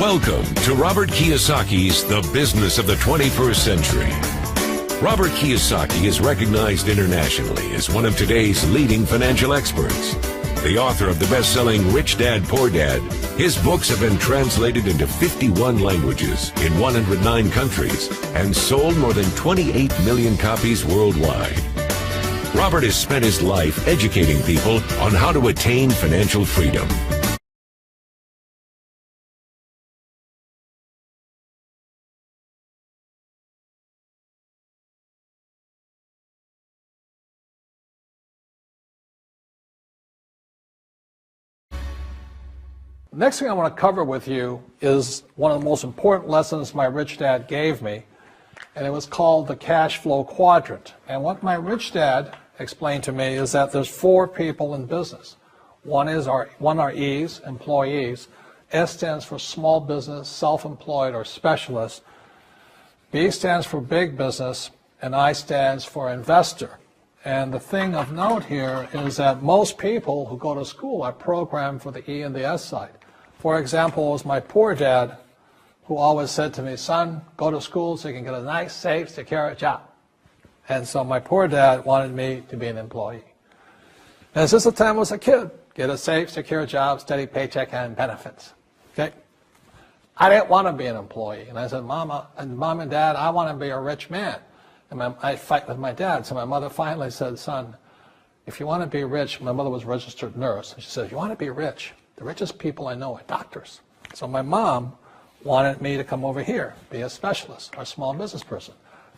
Welcome to Robert Kiyosaki's The Business of the 21st Century. Robert Kiyosaki is recognized internationally as one of today's leading financial experts. The author of the best-selling Rich Dad, Poor Dad, his books have been translated into 51 languages in 109 countries and sold more than 28 million copies worldwide. Robert has spent his life educating people on how to attain financial freedom. The next thing I want to cover with you is one of the most important lessons my rich dad gave me, and it was called the cash flow quadrant. And what my rich dad explained to me is that there's four people in business. One are E's, employees. S stands for small business, self-employed, or specialist. B stands for big business, and I stands for investor. And the thing of note here is that most people who go to school are programmed for the E and the S side. For example, it was my poor dad who always said to me, son, go to school so you can get a nice, safe, secure job. And so my poor dad wanted me to be an employee. And since the time I was a kid, get a safe, secure job, steady paycheck, and benefits. Okay? I didn't want to be an employee. And I said, Mom and Dad, I want to be a rich man. And I fight with my dad. So my mother finally said, son, if you want to be rich, my mother was a registered nurse. And she said, if you want to be rich, the richest people I know are doctors. So my mom wanted me to come over here, be a specialist or small business person.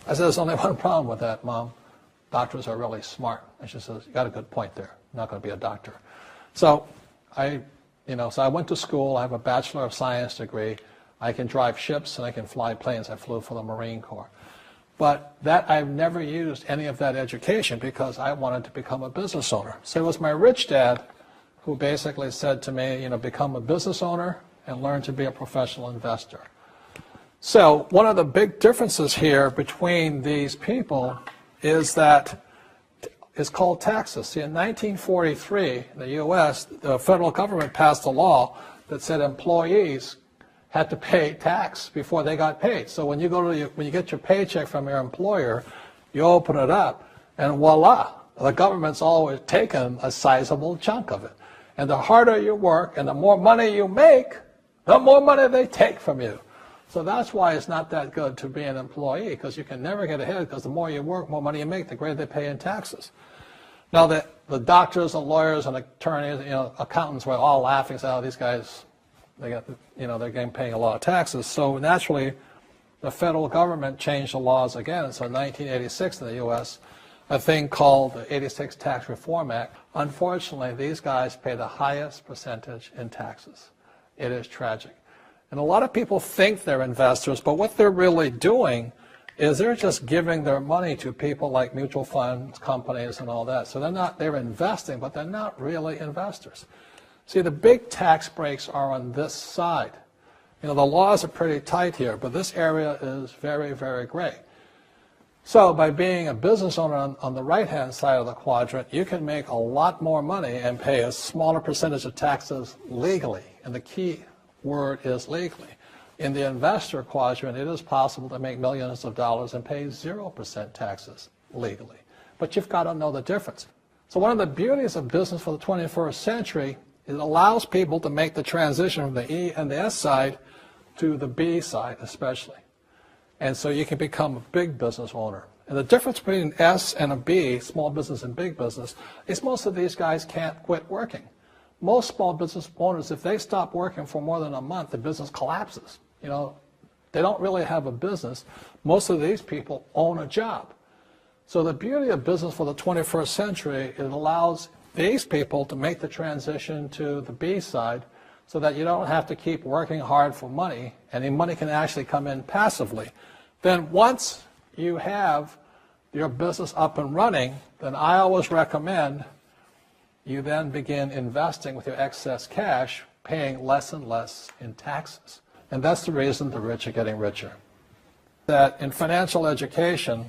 I said, there's only one problem with that, Mom. Doctors are really smart. And she says, you got a good point there. I'm not going to be a doctor. So I went to school. I have a Bachelor of Science degree. I can drive ships and I can fly planes. I flew for the Marine Corps. But I've never used any of that education because I wanted to become a business owner. So it was my rich dad who basically said to me, become a business owner and learn to be a professional investor. So one of the big differences here between these people is that it's called taxes. See, in 1943, in the U.S., the federal government passed a law that said employees had to pay tax before they got paid. So when you get your paycheck from your employer, you open it up, and voila, the government's always taken a sizable chunk of it. And the harder you work and the more money you make, the more money they take from you. So that's why it's not that good to be an employee, because you can never get ahead, because the more you work, more money you make, the greater they pay in taxes. Now the doctors and lawyers and attorneys, accountants were all laughing, saying, oh, these guys, they're getting paying a lot of taxes. So naturally, the federal government changed the laws again. So in 1986 in the U.S., a thing called the 86 Tax Reform Act. Unfortunately, these guys pay the highest percentage in taxes. It is tragic. And a lot of people think they're investors, but what they're really doing is they're just giving their money to people like mutual funds, companies, and all that. So they're investing, but they're not really investors. See, the big tax breaks are on this side. The laws are pretty tight here, but this area is very, very gray. So by being a business owner on the right-hand side of the quadrant, you can make a lot more money and pay a smaller percentage of taxes legally. And the key word is legally. In the investor quadrant, it is possible to make millions of dollars and pay 0% taxes legally. But you've got to know the difference. So one of the beauties of business for the 21st century is it allows people to make the transition from the E and the S side to the B side especially. And so you can become a big business owner. And the difference between an S and a B, small business and big business, is most of these guys can't quit working. Most small business owners, if they stop working for more than a month, the business collapses. They don't really have a business. Most of these people own a job. So the beauty of business for the 21st century, it allows these people to make the transition to the B side so that you don't have to keep working hard for money, and the money can actually come in passively. Then once you have your business up and running, then I always recommend you then begin investing with your excess cash, paying less and less in taxes. And that's the reason the rich are getting richer. That in financial education,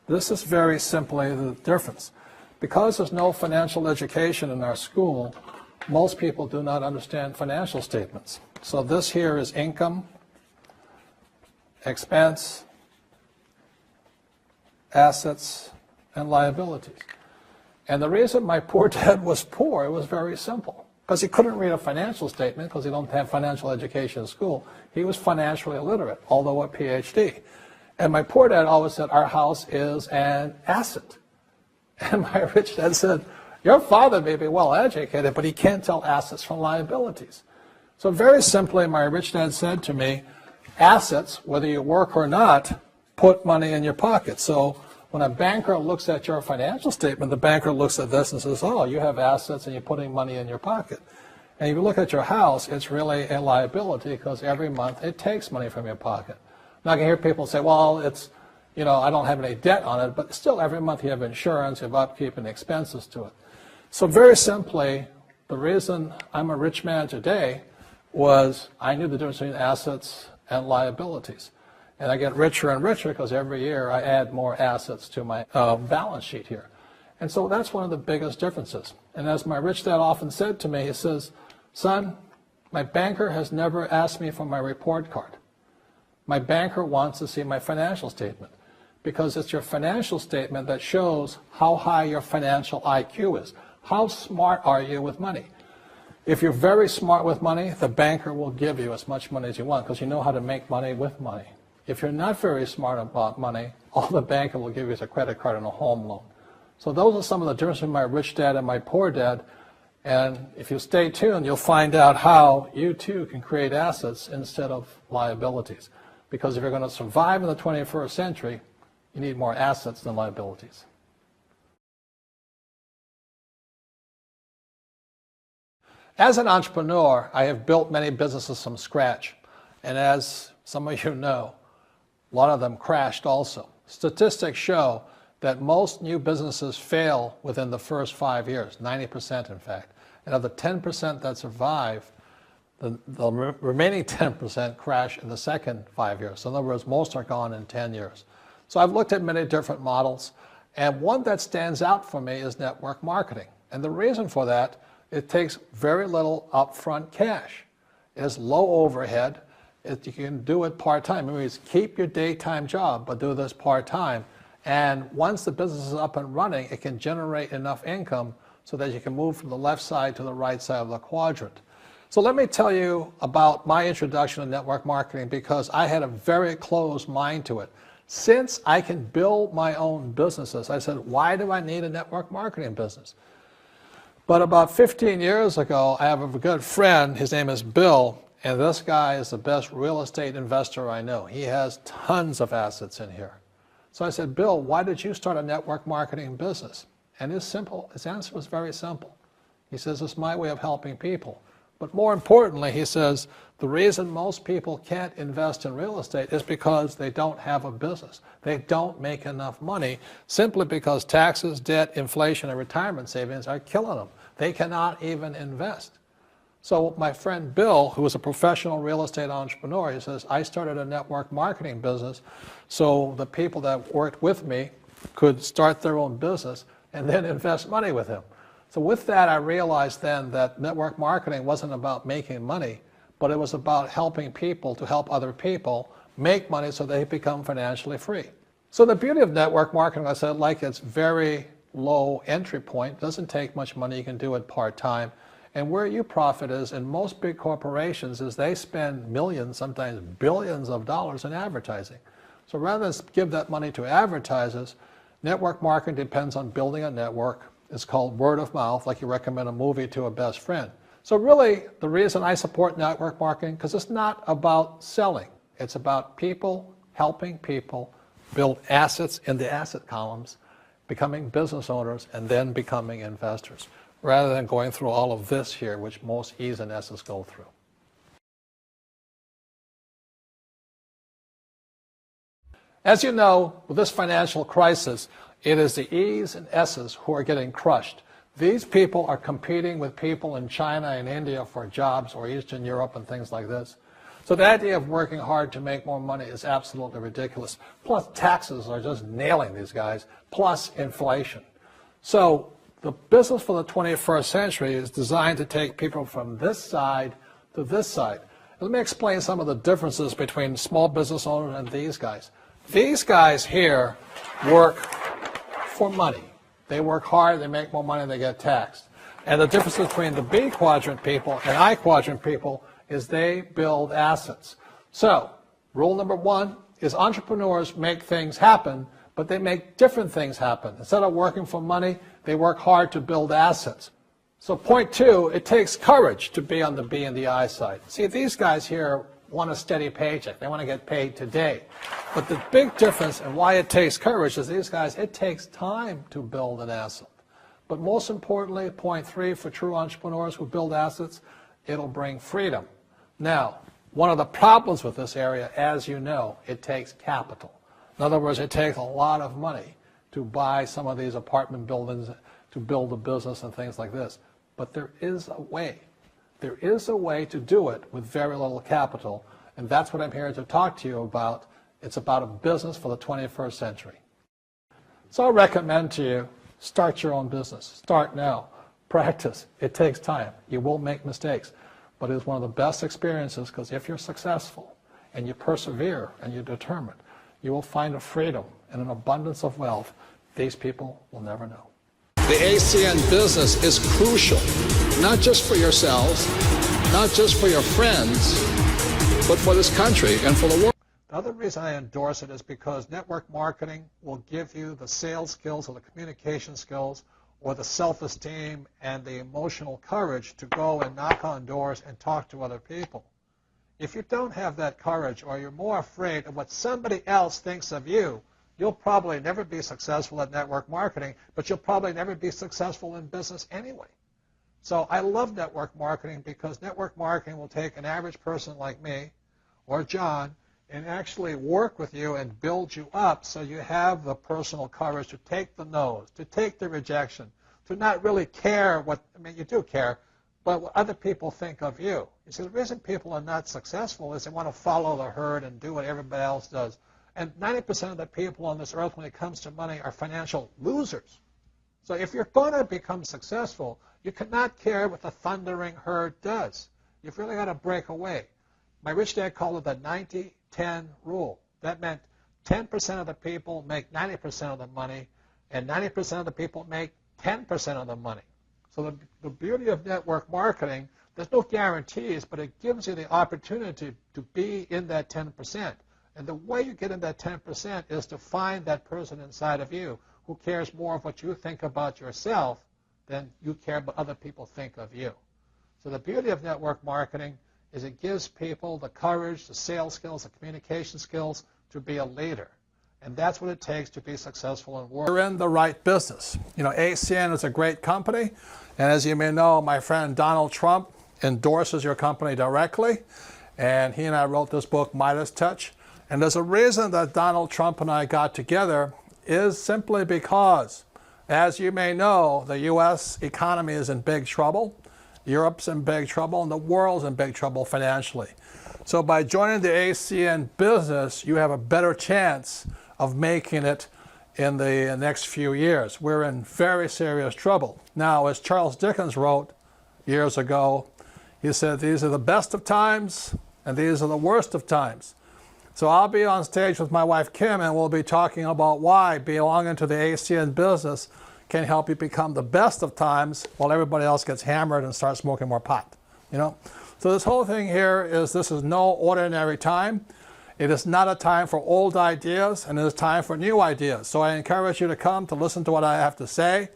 this is very simply the difference. Because there's no financial education in our school, most people do not understand financial statements. So this here is income, expense, assets, and liabilities. And the reason my poor dad was poor, it was very simple. Because he couldn't read a financial statement because he don't have financial education in school. He was financially illiterate, although a PhD. And my poor dad always said, our house is an asset. And my rich dad said, your father may be well educated, but he can't tell assets from liabilities. So very simply, my rich dad said to me, assets, whether you work or not, put money in your pocket. So when a banker looks at your financial statement, the banker looks at this and says, oh, you have assets and you're putting money in your pocket. And if you look at your house, it's really a liability because every month it takes money from your pocket. Now I can hear people say, well, it's, you know, I don't have any debt on it, but still every month you have insurance, you have upkeep and expenses to it. So very simply, the reason I'm a rich man today was I knew the difference between assets and liabilities. And I get richer and richer because every year I add more assets to my balance sheet here. And so that's one of the biggest differences. And as my rich dad often said to me, he says, son, my banker has never asked me for my report card. My banker wants to see my financial statement because it's your financial statement that shows how high your financial IQ is. How smart are you with money? If you're very smart with money, the banker will give you as much money as you want because you know how to make money with money. If you're not very smart about money, all the banker will give you is a credit card and a home loan. So those are some of the differences between my rich dad and my poor dad. And if you stay tuned, you'll find out how you too can create assets instead of liabilities. Because if you're going to survive in the 21st century, you need more assets than liabilities. As an entrepreneur, I have built many businesses from scratch. And as some of you know, a lot of them crashed also. Statistics show that most new businesses fail within the first 5 years, 90% in fact. And of the 10% that survive, the remaining 10% crash in the second 5 years. So in other words, most are gone in 10 years. So I've looked at many different models, and one that stands out for me is network marketing. And the reason for that, it takes very little upfront cash. It has low overhead. You can do it part-time. It means keep your daytime job, but do this part-time. And once the business is up and running, it can generate enough income so that you can move from the left side to the right side of the quadrant. So let me tell you about my introduction to network marketing because I had a very closed mind to it. Since I can build my own businesses, I said, why do I need a network marketing business? But about 15 years ago, I have a good friend, his name is Bill, and this guy is the best real estate investor I know. He has tons of assets in here. So I said, Bill, why did you start a network marketing business? And his answer was very simple. He says, it's my way of helping people. But more importantly, he says, the reason most people can't invest in real estate is because they don't have a business. They don't make enough money simply because taxes, debt, inflation, and retirement savings are killing them. They cannot even invest. So my friend Bill, who is a professional real estate entrepreneur, he says, I started a network marketing business so the people that worked with me could start their own business and then invest money with him. So with that, I realized then that network marketing wasn't about making money, but it was about helping people to help other people make money so they become financially free. So the beauty of network marketing, I said, like it's very low entry point, doesn't take much money, you can do it part-time. And where you profit is in most big corporations is they spend millions, sometimes billions of dollars in advertising. So rather than give that money to advertisers, network marketing depends on building a network. It's called word of mouth, like you recommend a movie to a best friend. So really, the reason I support network marketing, because it's not about selling. It's about people helping people build assets in the asset columns, becoming business owners, and then becoming investors, rather than going through all of this here, which most E's and S's go through. As you know, with this financial crisis, it is the E's and S's who are getting crushed. These people are competing with people in China and India for jobs, or Eastern Europe and things like this. So the idea of working hard to make more money is absolutely ridiculous. Plus taxes are just nailing these guys, plus inflation. So the business for the 21st century is designed to take people from this side to this side. Let me explain some of the differences between small business owners and these guys. These guys here work for money. They work hard, they make more money, they get taxed. And the difference between the B quadrant people and I quadrant people is they build assets. So, rule number one is entrepreneurs make things happen, but they make different things happen. Instead of working for money, they work hard to build assets. So point two, it takes courage to be on the B and the I side. See, these guys here want a steady paycheck. They want to get paid today. But the big difference and why it takes courage is these guys, it takes time to build an asset. But most importantly, point three, for true entrepreneurs who build assets, it'll bring freedom. Now, one of the problems with this area, as you know, it takes capital. In other words, it takes a lot of money to buy some of these apartment buildings, to build a business and things like this. But there is a way. There is a way to do it with very little capital, and that's what I'm here to talk to you about. It's about a business for the 21st century. So I recommend to you, start your own business. Start now. Practice. It takes time. You will make mistakes, but it's one of the best experiences because if you're successful and you persevere and you're determined, you will find a freedom and an abundance of wealth these people will never know. The ACN business is crucial, not just for yourselves, not just for your friends, but for this country and for the world. The other reason I endorse it is because network marketing will give you the sales skills or the communication skills or the self-esteem and the emotional courage to go and knock on doors and talk to other people. If you don't have that courage or you're more afraid of what somebody else thinks of you, you'll probably never be successful at network marketing, but you'll probably never be successful in business anyway. So I love network marketing because network marketing will take an average person like me or John and actually work with you and build you up so you have the personal courage to take the no's, to take the rejection, to not really care what, I mean, you do care, but what other people think of you. You see, the reason people are not successful is they want to follow the herd and do what everybody else does. And 90% of the people on this earth when it comes to money are financial losers. So if you're going to become successful, you cannot care what the thundering herd does. You've really got to break away. My rich dad called it the 90-10 rule. That meant 10% of the people make 90% of the money, and 90% of the people make 10% of the money. So the beauty of network marketing, there's no guarantees, but it gives you the opportunity to be in that 10%. And the way you get in that 10% is to find that person inside of you who cares more of what you think about yourself than you care what other people think of you. So the beauty of network marketing is it gives people the courage, the sales skills, the communication skills to be a leader. And that's what it takes to be successful in work. You're in the right business. You know, ACN is a great company. And as you may know, my friend Donald Trump endorses your company directly. And he and I wrote this book, Midas Touch. And there's a reason that Donald Trump and I got together is simply because, as you may know, the U.S. economy is in big trouble, Europe's in big trouble, and the world's in big trouble financially. So by joining the ACN business, you have a better chance of making it in the next few years. We're in very serious trouble. Now, as Charles Dickens wrote years ago, he said, these are the best of times, and these are the worst of times. So I'll be on stage with my wife, Kim, and we'll be talking about why belonging to the ACN business can help you become the best of times while everybody else gets hammered and starts smoking more pot, you know? So this whole thing here is this is no ordinary time. It is not a time for old ideas, and it is time for new ideas. So I encourage you to come to listen to what I have to say.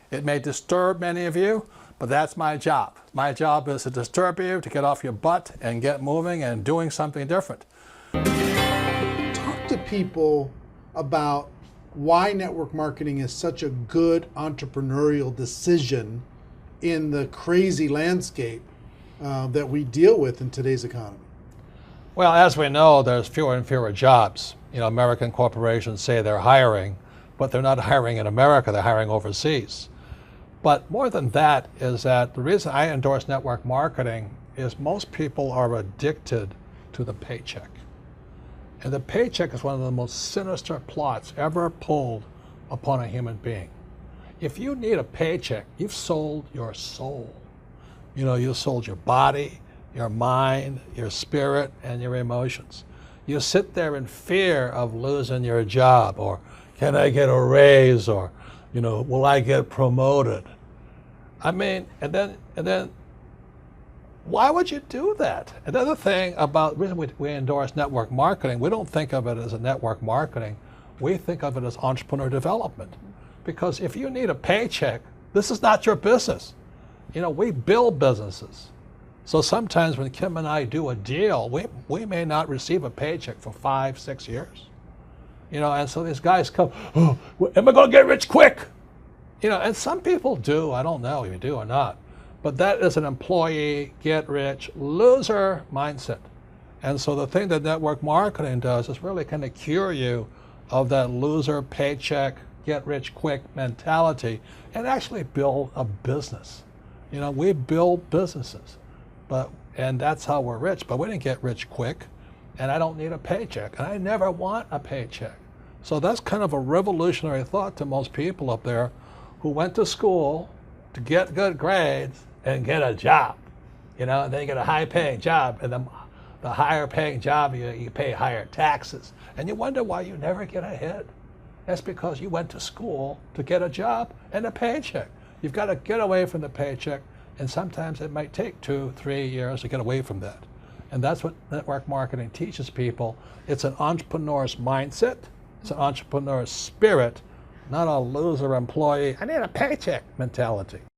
It may disturb many of you, but that's my job. My job is to disturb you, to get off your butt and get moving and doing something different. Talk to people about why network marketing is such a good entrepreneurial decision in the crazy landscape that we deal with in today's economy. Well, as we know, there's fewer and fewer jobs. You know, American corporations say they're hiring, but they're not hiring in America, they're hiring overseas. But more than that is that the reason I endorse network marketing is most people are addicted to the paycheck. And the paycheck is one of the most sinister plots ever pulled upon a human being. If you need a paycheck, you've sold your soul. You know, you sold your body, your mind, your spirit, and your emotions. You sit there in fear of losing your job, or can I get a raise, or will I get promoted? I mean, and then why would you do that? Another thing about the reason we endorse network marketing, we don't think of it as a network marketing. We think of it as entrepreneur development. Because if you need a paycheck, this is not your business. We build businesses. So sometimes when Kim and I do a deal, we may not receive a paycheck for 5-6 years. And so these guys come, oh, am I going to get rich quick? And some people do. I don't know if you do or not. But that is an employee, get rich, loser mindset. And so the thing that network marketing does is really kind of cure you of that loser paycheck, get rich quick mentality, and actually build a business. We build businesses, and that's how we're rich. But we didn't get rich quick, and I don't need a paycheck, and I never want a paycheck. So that's kind of a revolutionary thought to most people up there who went to school to get good grades and get a job, and then you get a high-paying job, and the higher-paying job, you pay higher taxes, and you wonder why you never get ahead. That's because you went to school to get a job and a paycheck. You've got to get away from the paycheck, and sometimes it might take 2-3 years to get away from that. And that's what network marketing teaches people. It's an entrepreneur's mindset. It's an entrepreneur's spirit, not a loser employee, I need a paycheck mentality.